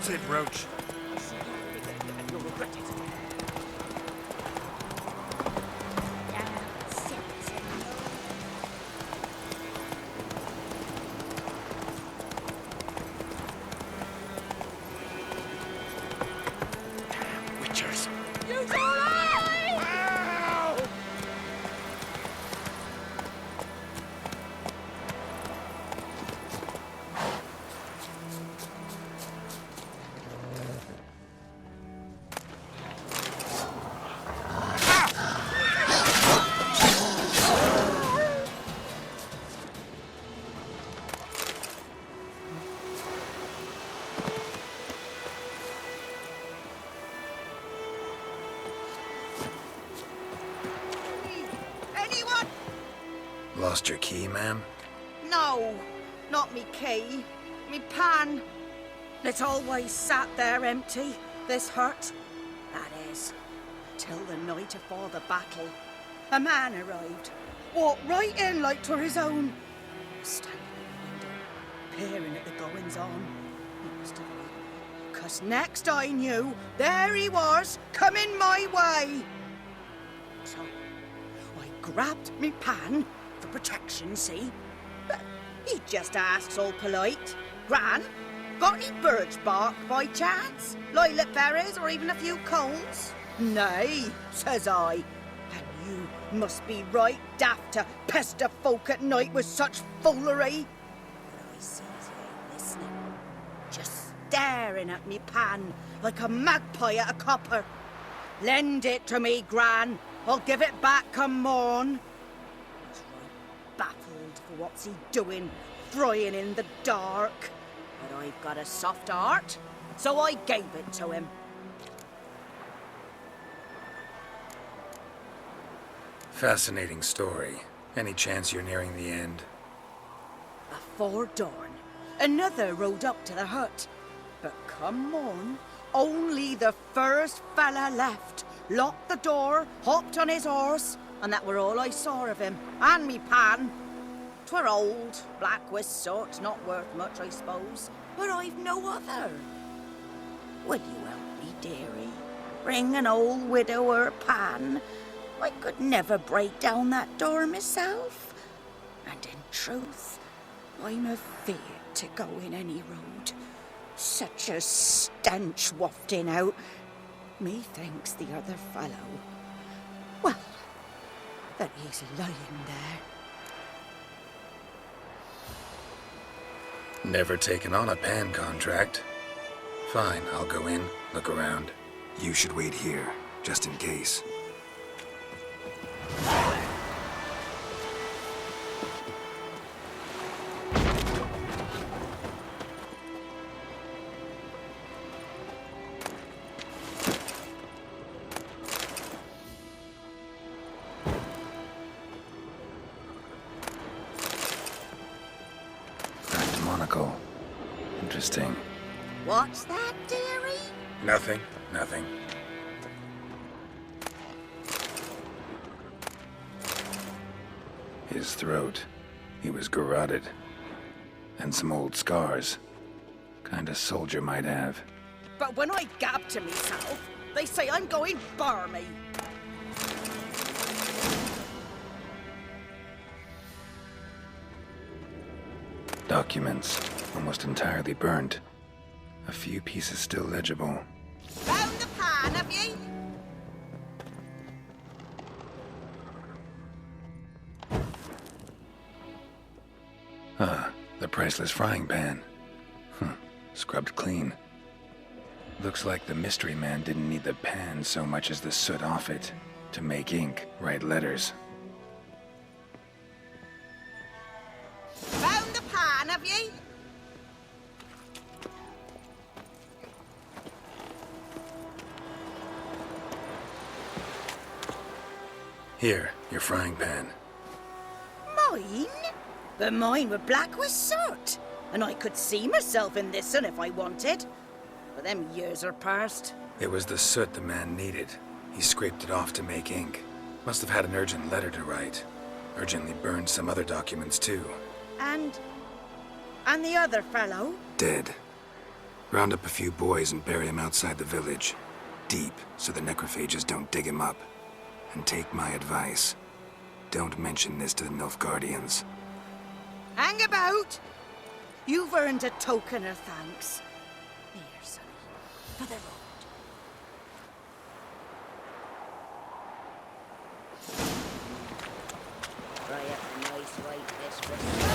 That's it, Roach. You'll regret it. Witchers. You die! Ow! Anyone? Lost your key, ma'am? No, not me key. Me pan. It's always sat there empty, this hut. That is, till the night afore the battle. A man arrived, walked right in like 'twere his own. Standing in the window, peering at the goings-on. He must have known, 'cause next I knew, there he was, coming my way. So I grabbed me pan for protection, see? But he just asks all polite, Gran, got any birch bark by chance? Lilac berries or even a few cones? Nay, says I. And you must be right daft to pester folk at night with such foolery. But I sees he ain't listening, just staring at me pan like a magpie at a copper. Lend it to me, Gran. I'll give it back come morn. He's right baffled for what's he doing, frying in the dark. But I've got a soft heart, so I gave it to him. Fascinating story. Any chance you're nearing the end? Before dawn, another rode up to the hut. But come morn, only the first fella left. Locked the door, hopped on his horse, and that were all I saw of him, and me pan. 'Twere old, black with sort, not worth much, I suppose, but I've no other. Would you help me, dearie? Bring an old widower pan? I could never break down that door myself. And in truth, I'm afeard to go in any road. Such a stench wafting out. Methinks the other fellow, well, that he's lying there. Never taken on a pan contract. Fine, I'll go in, look around. You should wait here, just in case. Monocle. Interesting. What's that, dearie? Nothing. His throat. He was garroted. And some old scars. Kinda soldier might have. But when I gab to myself, they say I'm going barmy. Documents. Almost entirely burnt. A few pieces still legible. Found the pan, have ye? Ah, the priceless frying pan. Scrubbed clean. Looks like the mystery man didn't need the pan so much as the soot off it to make ink, write letters. Found the pan, have ye? Here, your frying pan. Mine? But mine were black with soot. And I could see myself in this one if I wanted. But them years are past. It was the soot the man needed. He scraped it off to make ink. Must have had an urgent letter to write. Urgently burned some other documents too. And the other fellow? Dead. Round up a few boys and bury him outside the village. Deep, so the necrophages don't dig him up. And take my advice. Don't mention this to the Nilfgaardians. Hang about! You've earned a token of thanks. Here, sonny, for the road. Try up a nice white mistress.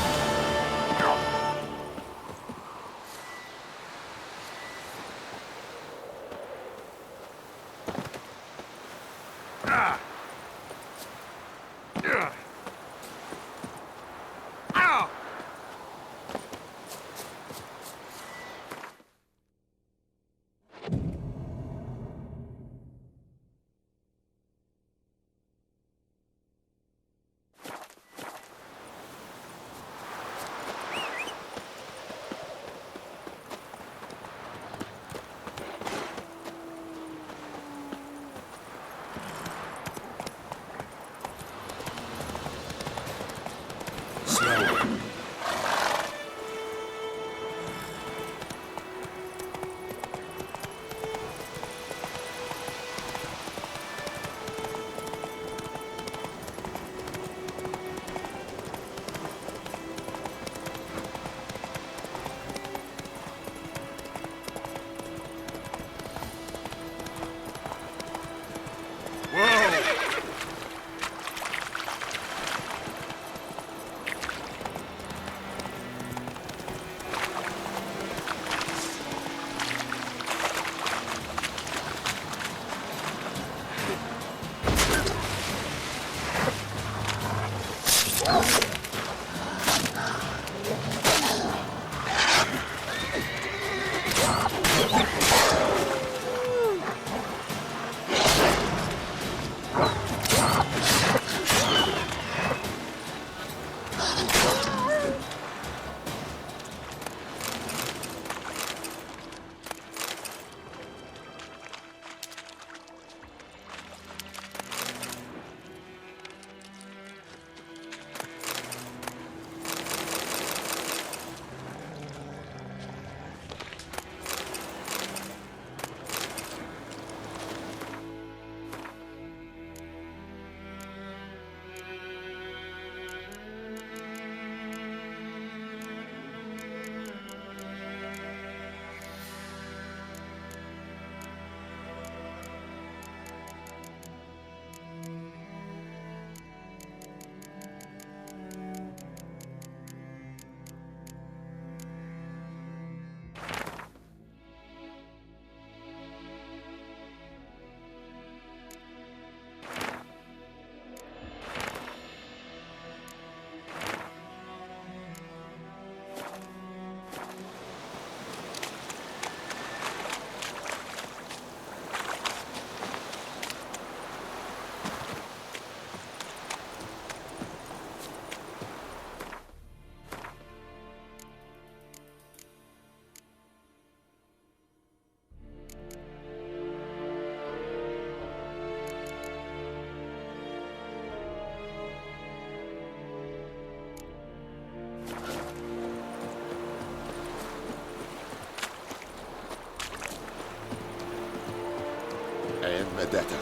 Vendetta.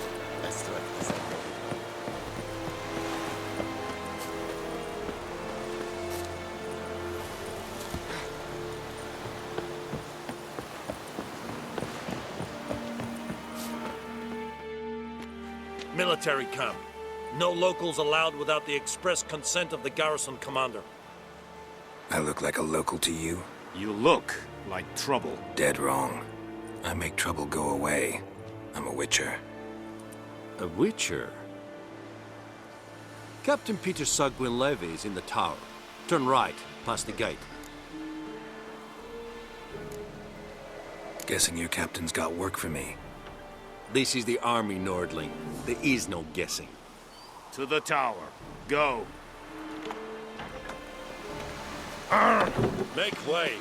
Military camp. No locals allowed without the express consent of the garrison commander. I look like a local to you? You look like trouble. Dead wrong. I make trouble go away. I'm a witcher. A witcher? Captain Peter Sugwin Levy is in the tower. Turn right, past the gate. Guessing your captain's got work for me. This is the army, Nordling. There is no guessing. To the tower. Go. Make way.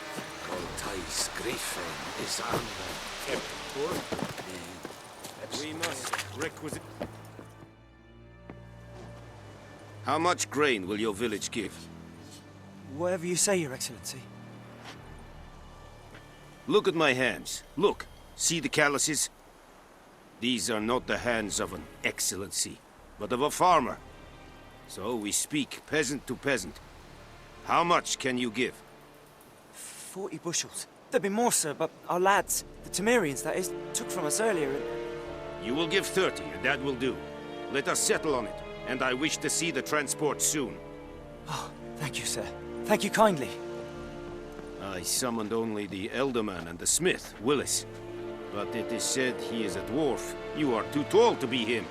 We must requisite. How much grain will your village give? Whatever you say, Your Excellency. Look at my hands. Look. See the calluses? These are not the hands of an excellency, but of a farmer. So we speak peasant to peasant. How much can you give? 40 bushels. There'd be more, sir, but our lads, the Temerians, that is, took from us earlier and... You will give 30, and that will do. Let us settle on it, and I wish to see the transport soon. Oh, thank you, sir. Thank you kindly. I summoned only the Elderman and the smith, Willis. But it is said he is a dwarf. You are too tall to be him.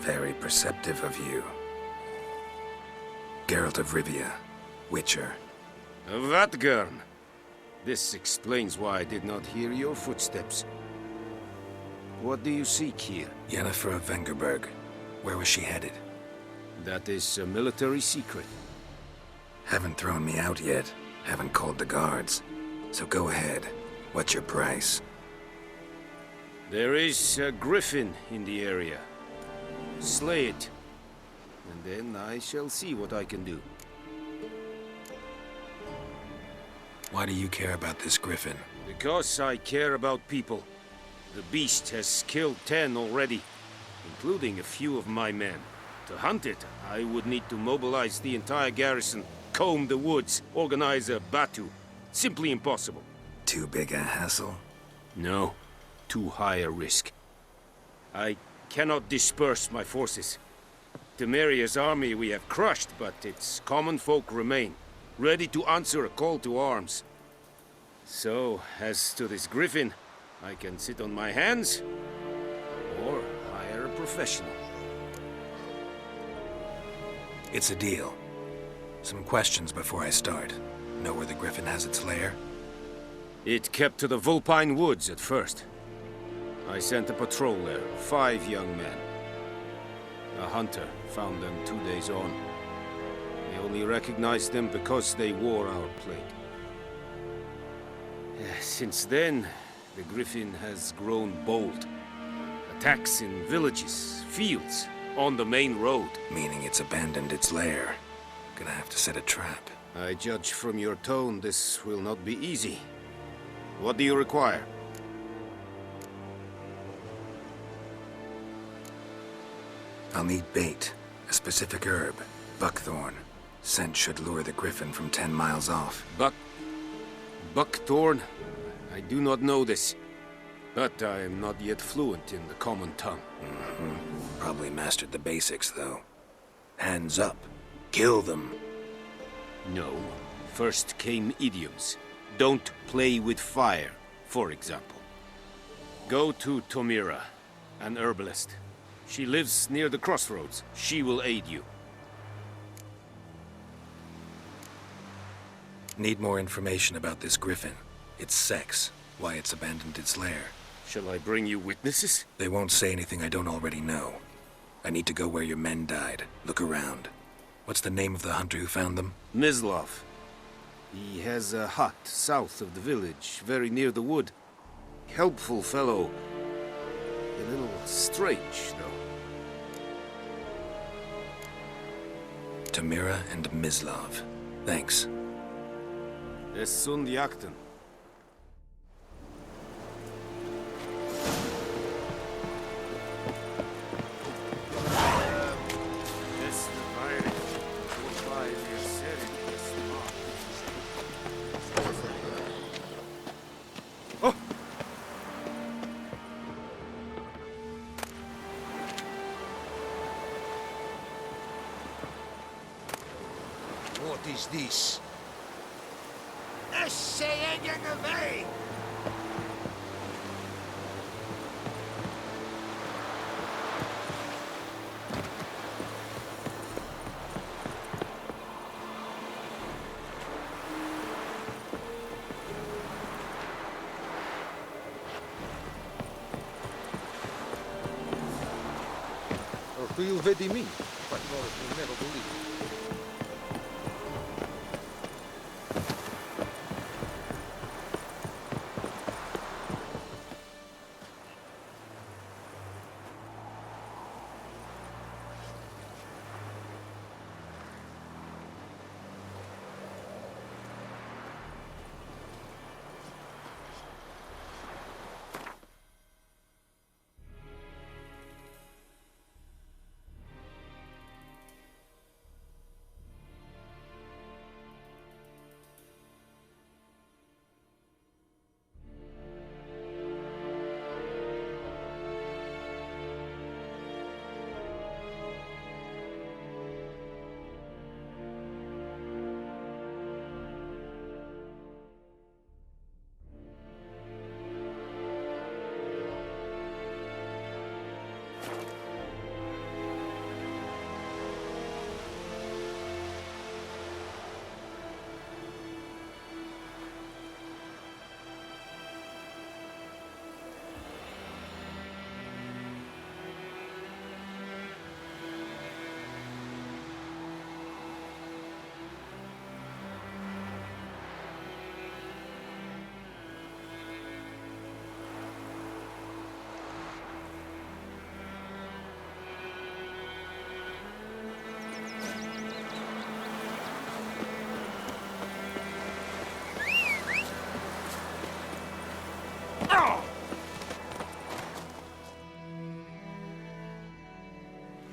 Very perceptive of you. Geralt of Rivia, Witcher. Vatgern. This explains why I did not hear your footsteps. What do you seek here? Yennefer of Vengerberg. Where was she headed? That is a military secret. Haven't thrown me out yet. Haven't called the guards. So go ahead. What's your price? There is a griffin in the area. Slay it. And then I shall see what I can do. Why do you care about this griffin? Because I care about people. The beast has killed 10 already, including a few of my men. To hunt it, I would need to mobilize the entire garrison, comb the woods, organize a batu. Simply impossible. Too big a hassle? No, too high a risk. I cannot disperse my forces. Temeria's army we have crushed, but its common folk remain, ready to answer a call to arms. So, as to this griffin, I can sit on my hands, or hire a professional. It's a deal. Some questions before I start. Know where the griffin has its lair? It kept to the Vulpine Woods at first. I sent a patrol there, 5 young men. A hunter found them 2 days on. I only recognized them because they wore our plate. Since then, the griffin has grown bold. Attacks in villages, fields, on the main road. Meaning it's abandoned its lair. Gonna have to set a trap. I judge from your tone this will not be easy. What do you require? I'll need bait. A specific herb. Buckthorn. Scent should lure the griffin from 10 miles off. Buckthorn? I do not know this. But I am not yet fluent in the common tongue. Probably mastered the basics, though. Hands up. Kill them. No. First came idioms. Don't play with fire, for example. Go to Tomira, an herbalist. She lives near the crossroads. She will aid you. Need more information about this griffin. Its sex. Why it's abandoned its lair. Shall I bring you witnesses? They won't say anything I don't already know. I need to go where your men died. Look around. What's the name of the hunter who found them? Mislav. He has a hut south of the village, very near the wood. Helpful fellow. A little strange, though. Tamira and Mislav. Thanks. Es sunt jakten. What is this? Essaying away! Or do you vedi me? But Norris will never believe it.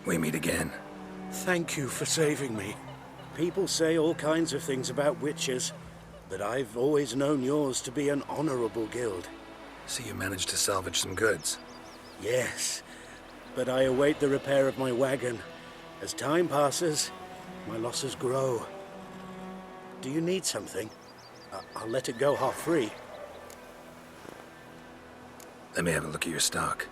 We meet again. Thank you for saving me. People say all kinds of things about witches, but I've always known yours to be an honorable guild. So you managed to salvage some goods. Yes, but I await the repair of my wagon. As time passes, my losses grow. Do you need something? I'll let it go half-free. Let me have a look at your stock.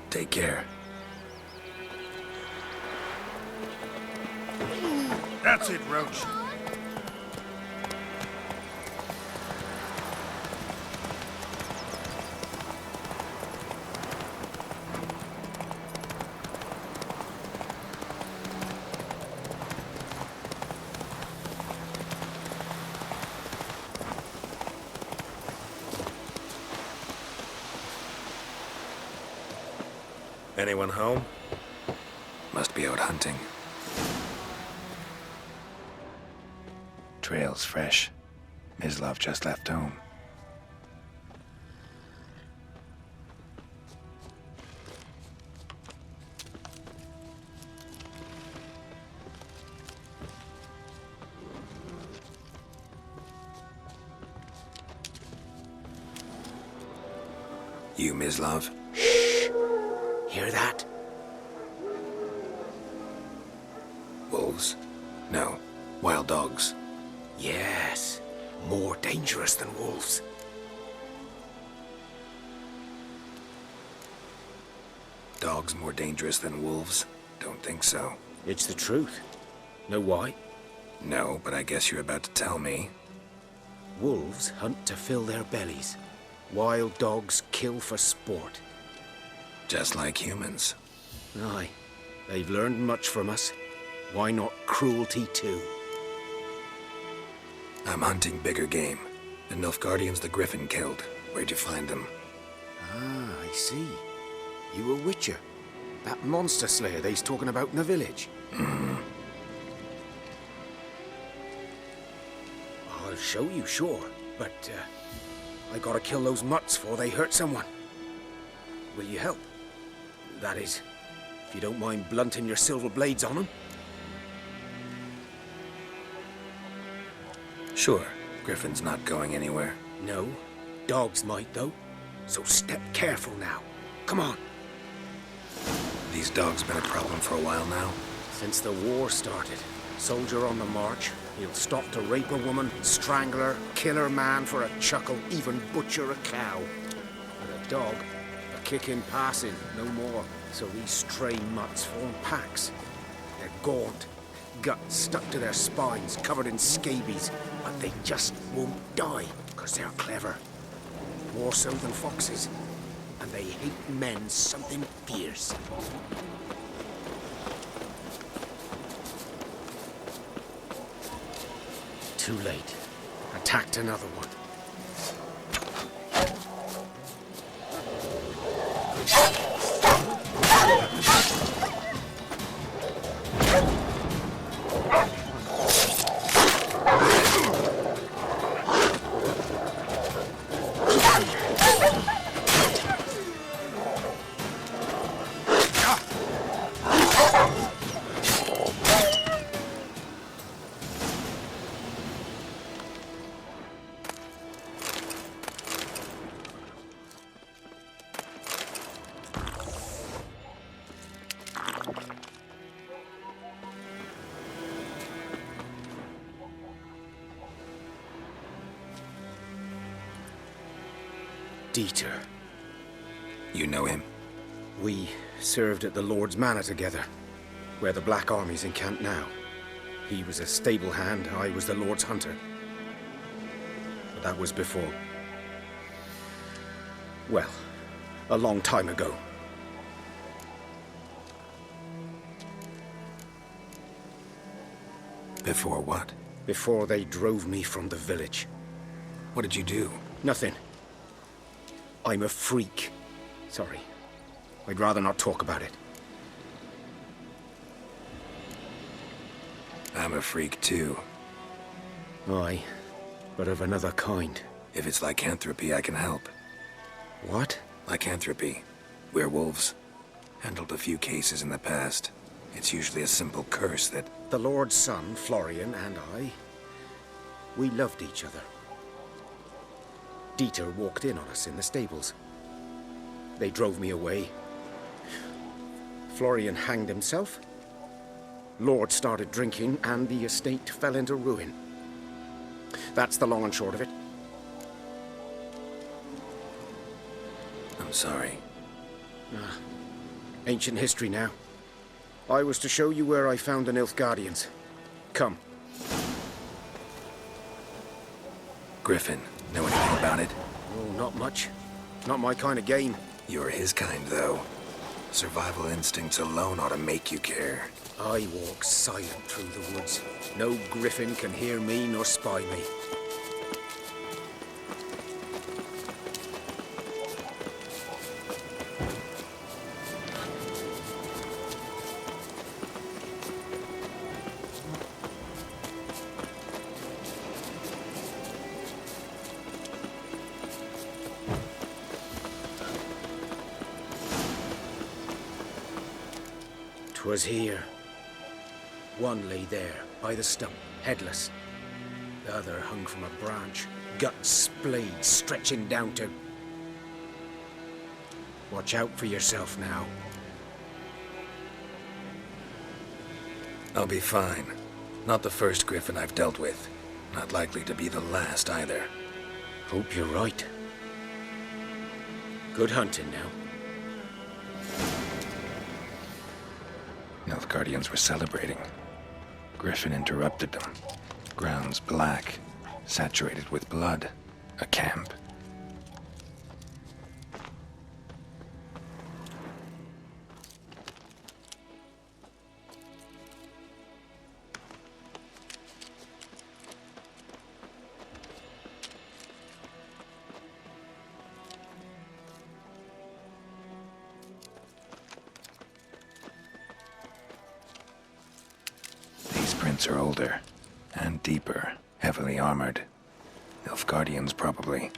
Take care. That's it, Roach. Anyone home? Must be out hunting. Trail's fresh. Mislav just left home. You, Mislav? Hear that? Wolves? No. Wild dogs. Yes. More dangerous than wolves. Dogs more dangerous than wolves? Don't think so. It's the truth. Know why? No, but I guess you're about to tell me. Wolves hunt to fill their bellies. Wild dogs kill for sport. Just like humans. Aye. They've learned much from us. Why not cruelty too? I'm hunting bigger game. The Nilfgaardians the Griffin killed. Where'd you find them? Ah, I see. You a witcher. That monster slayer they's talking about in the village. I'll show you, sure. But, I gotta kill those mutts before they hurt someone. Will you help? That is, if you don't mind blunting your silver blades on them. Sure. Griffin's not going anywhere. No. Dogs might, though. So step careful now. Come on. These dogs been a problem for a while now? Since the war started. Soldier on the march. He'll stop to rape a woman, strangle her, kill her man for a chuckle, even butcher a cow. But a dog, a kick in passing, no more. So these stray mutts form packs. They're gaunt, guts stuck to their spines, covered in scabies, but they just won't die, because they're clever. More so than foxes. And they hate men something fierce. Too late. Attacked another one. Dieter. You know him? We served at the Lord's Manor together, where the Black Army's encamped now. He was a stable hand, I was the Lord's hunter. But that was before... well, a long time ago. Before what? Before they drove me from the village. What did you do? Nothing. I'm a freak. Sorry. I'd rather not talk about it. I'm a freak too. Aye, but of another kind. If it's lycanthropy, I can help. What? Lycanthropy. Werewolves. Handled a few cases in the past. It's usually a simple curse that... The Lord's son, Florian, and I, we loved each other. Dieter walked in on us in the stables. They drove me away. Florian hanged himself. Lord started drinking, and the estate fell into ruin. That's the long and short of it. I'm sorry. Ancient history now. I was to show you where I found the Nilfgaardians. Come. Griffin, know anything about it? Oh, not much. Not my kind of game. You're his kind, though. Survival instincts alone ought to make you care. I walk silent through the woods. No griffin can hear me nor spy me. 'Twas here. One lay there, by the stump, headless. The other hung from a branch, guts splayed, stretching down to... Watch out for yourself now. I'll be fine. Not the first griffin I've dealt with. Not likely to be the last either. Hope you're right. Good hunting now. Nilfgaardians were celebrating. Griffin interrupted them. Grounds black, saturated with blood. A camp. Are older and deeper, heavily armored. Nilfgaardians, probably.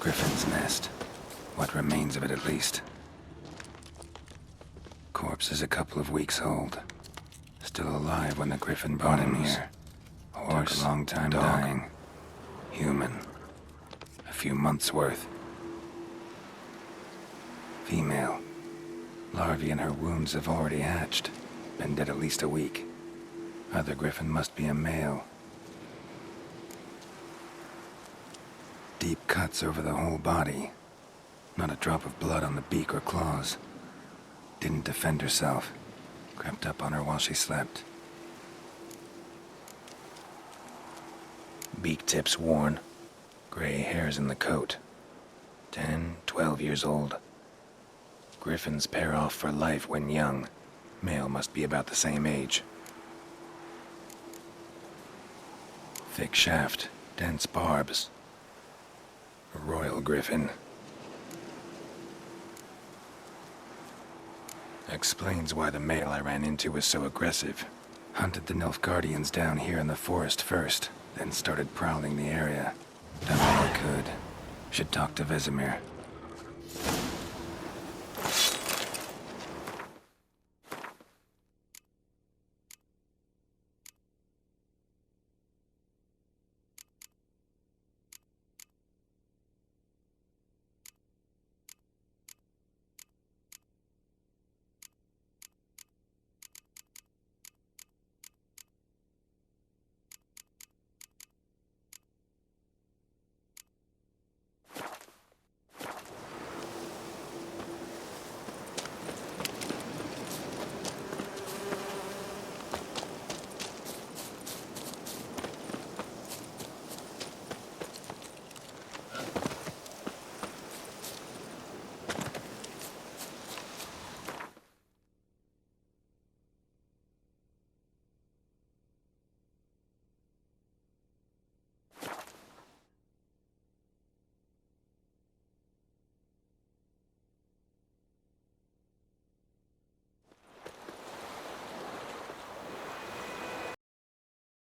Griffin's nest. What remains of it, at least. Corpse is a couple of weeks old. Still alive when the griffin brought him here. Horse, took a long time dying. Human. A few months' worth. Female. Larvae in her wounds have already hatched. Been dead at least a week. Other griffin must be a male. Deep cuts over the whole body. Not a drop of blood on the beak or claws. Didn't defend herself. Crept up on her while she slept. Beak tips worn. Gray hairs in the coat. 10, 12 years old. Griffins pair off for life when young. Male must be about the same age. Thick shaft, dense barbs. A royal griffin. Explains why the male I ran into was so aggressive. Hunted the Nilfgaardians down here in the forest first, then started prowling the area. Done all I could. Should talk to Vesemir.